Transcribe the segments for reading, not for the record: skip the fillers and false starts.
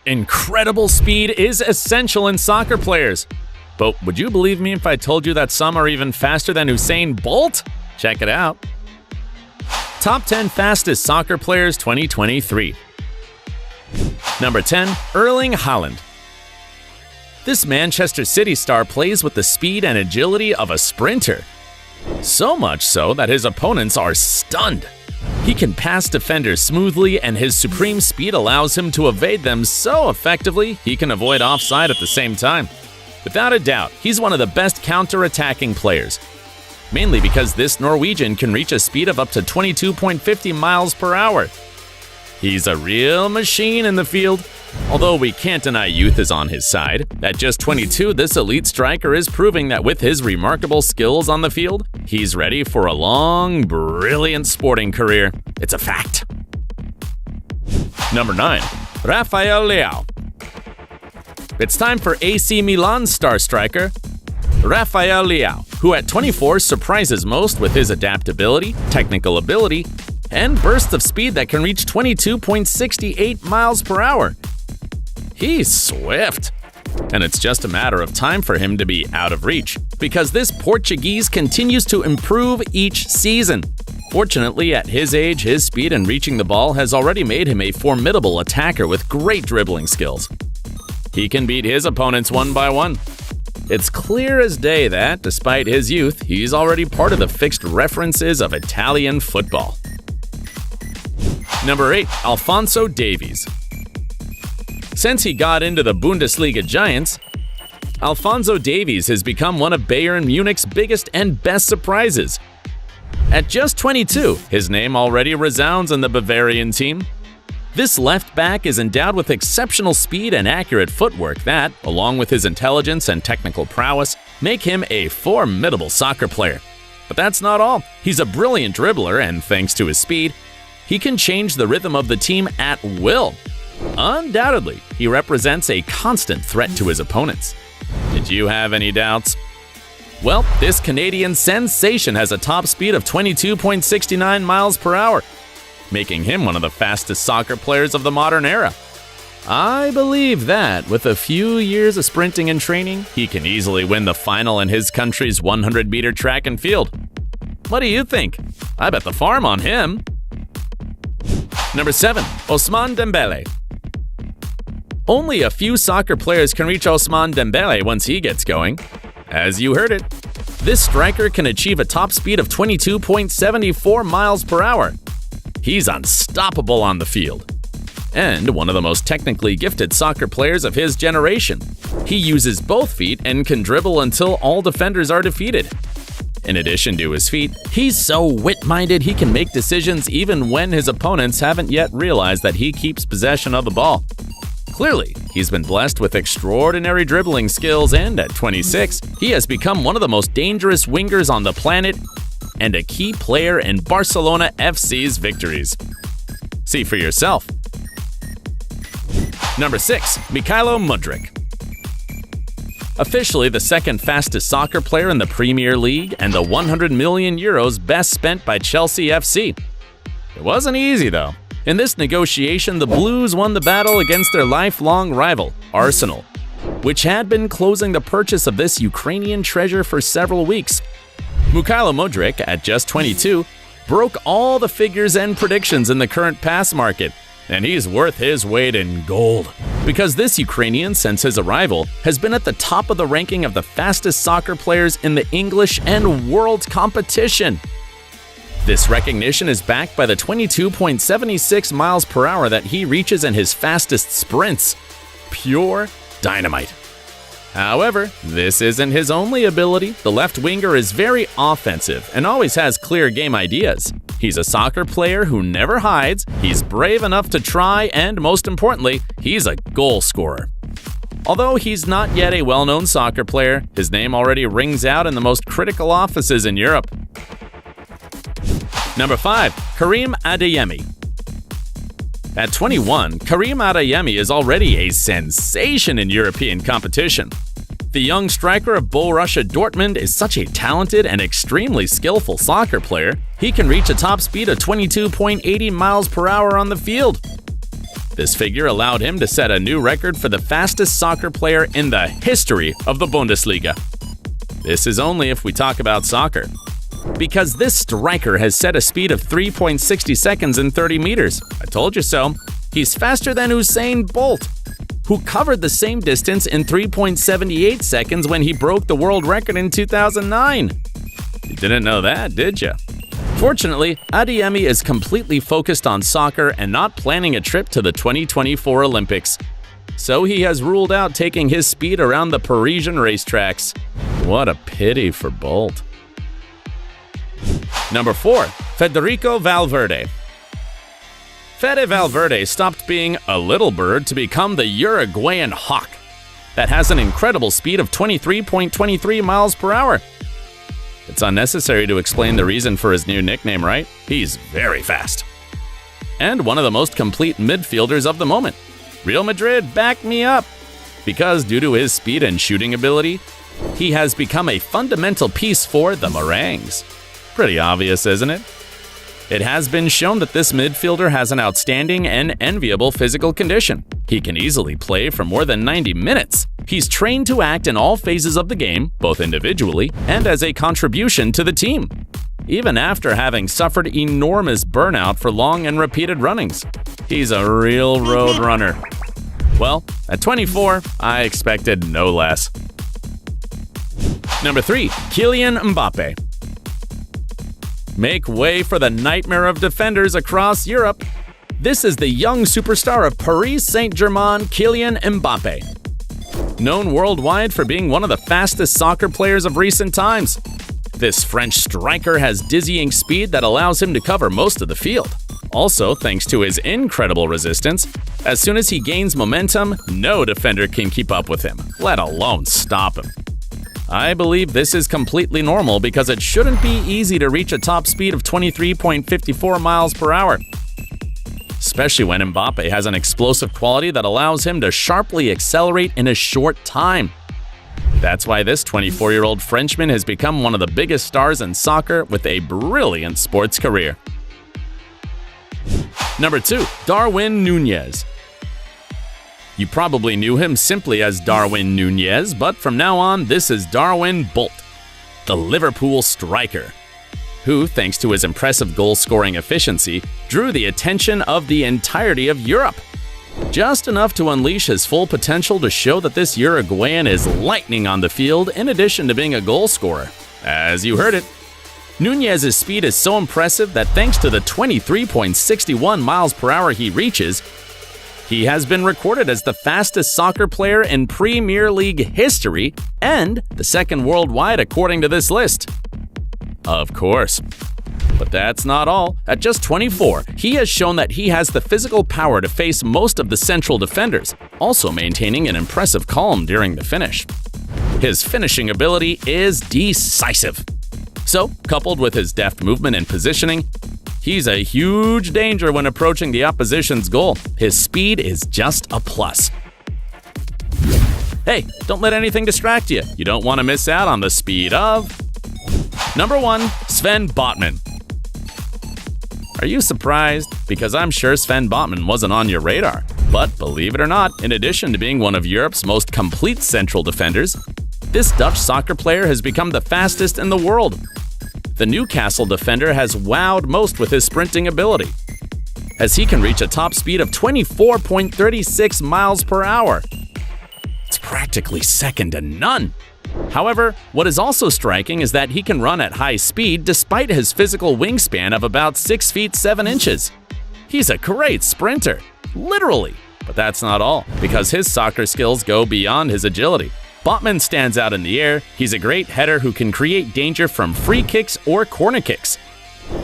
Incredible speed is essential in soccer players. But would you believe me if I told you that some are even faster than Usain Bolt? Check it out. Top 10 Fastest Soccer Players 2023. Number 10. Erling Haaland. This Manchester City star plays with the speed and agility of a sprinter. So much so that his opponents are stunned. He can pass defenders smoothly, and his supreme speed allows him to evade them so effectively he can avoid offside at the same time. Without a doubt, he's one of the best counter-attacking players. Mainly because this Norwegian can reach a speed of up to 22.50 miles per hour. He's a real machine in the field. Although we can't deny youth is on his side, at just 22, this elite striker is proving that with his remarkable skills on the field, he's ready for a long, brilliant sporting career. It's a fact. Number 9. Rafael Leão. It's time for AC Milan's star striker, Rafael Leão, who at 24 surprises most with his adaptability, technical ability, and bursts of speed that can reach 22.68 miles per hour. He's swift. And it's just a matter of time for him to be out of reach, because this Portuguese continues to improve each season. Fortunately, at his age, his speed in reaching the ball has already made him a formidable attacker with great dribbling skills. He can beat his opponents one by one. It's clear as day that, despite his youth, he's already part of the fixed references of Italian football. Number 8. Alphonso Davies. Since he got into the Bundesliga giants, Alphonso Davies has become one of Bayern Munich's biggest and best surprises. At just 22, his name already resounds in the Bavarian team. This left back is endowed with exceptional speed and accurate footwork that, along with his intelligence and technical prowess, make him a formidable soccer player. But that's not all. He's a brilliant dribbler, and thanks to his speed, he can change the rhythm of the team at will. Undoubtedly, he represents a constant threat to his opponents. Did you have any doubts? Well, this Canadian sensation has a top speed of 22.69 miles per hour, making him one of the fastest soccer players of the modern era. I believe that, with a few years of sprinting and training, he can easily win the final in his country's 100-meter track and field. What do you think? I bet the farm on him. Number 7. Ousmane Dembélé. Only a few soccer players can reach Ousmane Dembélé once he gets going. As you heard it, this striker can achieve a top speed of 22.74 miles per hour. He's unstoppable on the field, and one of the most technically gifted soccer players of his generation. He uses both feet and can dribble until all defenders are defeated. In addition to his feet, he's so wit-minded he can make decisions even when his opponents haven't yet realized that he keeps possession of the ball. Clearly, he's been blessed with extraordinary dribbling skills, and at 26, he has become one of the most dangerous wingers on the planet and a key player in Barcelona FC's victories. See for yourself. Number 6. Mykhailo Mudryk. Officially the second fastest soccer player in the Premier League and the 100 million euros best spent by Chelsea FC. It wasn't easy though. In this negotiation, the Blues won the battle against their lifelong rival, Arsenal, which had been closing the purchase of this Ukrainian treasure for several weeks. Mykhailo Mudryk, at just 22, broke all the figures and predictions in the current pass market, and he's worth his weight in gold. Because this Ukrainian, since his arrival, has been at the top of the ranking of the fastest soccer players in the English and world competition. This recognition is backed by the 22.76 miles per hour that he reaches in his fastest sprints. Pure dynamite. However, this isn't his only ability. The left winger is very offensive and always has clear game ideas. He's a soccer player who never hides, he's brave enough to try, and most importantly, he's a goal scorer. Although he's not yet a well-known soccer player, his name already rings out in the most critical offices in Europe. Number 5. Karim Adeyemi. At 21, Karim Adeyemi is already a sensation in European competition. The young striker of Borussia Dortmund is such a talented and extremely skillful soccer player, he can reach a top speed of 22.80 miles per hour on the field. This figure allowed him to set a new record for the fastest soccer player in the history of the Bundesliga. This is only if we talk about soccer. Because this striker has set a speed of 3.60 seconds in 30 meters. I told you so. He's faster than Usain Bolt, who covered the same distance in 3.78 seconds when he broke the world record in 2009. You didn't know that, did you? Fortunately, Adeyemi is completely focused on soccer and not planning a trip to the 2024 Olympics. So he has ruled out taking his speed around the Parisian racetracks. What a pity for Bolt. Number 4. Federico Valverde. Fede Valverde stopped being a little bird to become the Uruguayan hawk that has an incredible speed of 23.23 miles per hour. It's unnecessary to explain the reason for his new nickname, right? He's very fast. And one of the most complete midfielders of the moment. Real Madrid, back me up! Because due to his speed and shooting ability, he has become a fundamental piece for the Merengues. Pretty obvious, isn't it? It has been shown that this midfielder has an outstanding and enviable physical condition. He can easily play for more than 90 minutes. He's trained to act in all phases of the game, both individually and as a contribution to the team, even after having suffered enormous burnout for long and repeated runnings. He's a real road runner. Well, at 24, I expected no less. Number 3. Kylian Mbappe. Make way for the nightmare of defenders across Europe. This is the young superstar of Paris Saint-Germain, Kylian Mbappe. Known worldwide for being one of the fastest soccer players of recent times. This French striker has dizzying speed that allows him to cover most of the field. Also, thanks to his incredible resistance, as soon as he gains momentum, no defender can keep up with him, let alone stop him. I believe this is completely normal because it shouldn't be easy to reach a top speed of 23.54 miles per hour. Especially when Mbappe has an explosive quality that allows him to sharply accelerate in a short time. That's why this 24-year-old Frenchman has become one of the biggest stars in soccer with a brilliant sports career. Number 2. Darwin Núñez. You probably knew him simply as Darwin Núñez, but from now on, this is Darwin Bolt, the Liverpool striker, who, thanks to his impressive goal-scoring efficiency, drew the attention of the entirety of Europe. Just enough to unleash his full potential to show that this Uruguayan is lightning on the field in addition to being a goal scorer. As you heard it, Núñez's speed is so impressive that thanks to the 23.61 miles per hour he reaches, he has been recorded as the fastest soccer player in Premier League history and the second worldwide according to this list. Of course. But that's not all. At just 24, he has shown that he has the physical power to face most of the central defenders, also maintaining an impressive calm during the finish. His finishing ability is decisive. So, coupled with his deft movement and positioning, he's a huge danger when approaching the opposition's goal. His speed is just a plus. Hey, don't let anything distract you. You don't want to miss out on the speed of... Number 1. Sven Botman. Are you surprised? Because I'm sure Sven Botman wasn't on your radar. But believe it or not, in addition to being one of Europe's most complete central defenders, this Dutch soccer player has become the fastest in the world. The Newcastle defender has wowed most with his sprinting ability, as he can reach a top speed of 24.36 miles per hour. It's practically second to none. However, what is also striking is that he can run at high speed despite his physical wingspan of about 6 feet 7 inches. He's a great sprinter, literally. But that's not all, because his soccer skills go beyond his agility. Botman stands out in the air. He's a great header who can create danger from free kicks or corner kicks.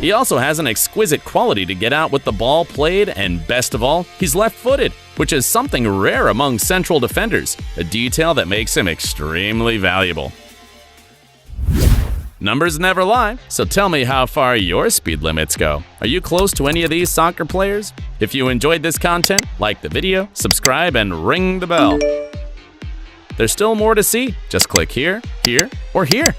He also has an exquisite quality to get out with the ball played, and best of all, he's left-footed, which is something rare among central defenders, a detail that makes him extremely valuable. Numbers never lie, so tell me how far your speed limits go. Are you close to any of these soccer players? If you enjoyed this content, like the video, subscribe, and ring the bell. There's still more to see. Just click here, here, or here.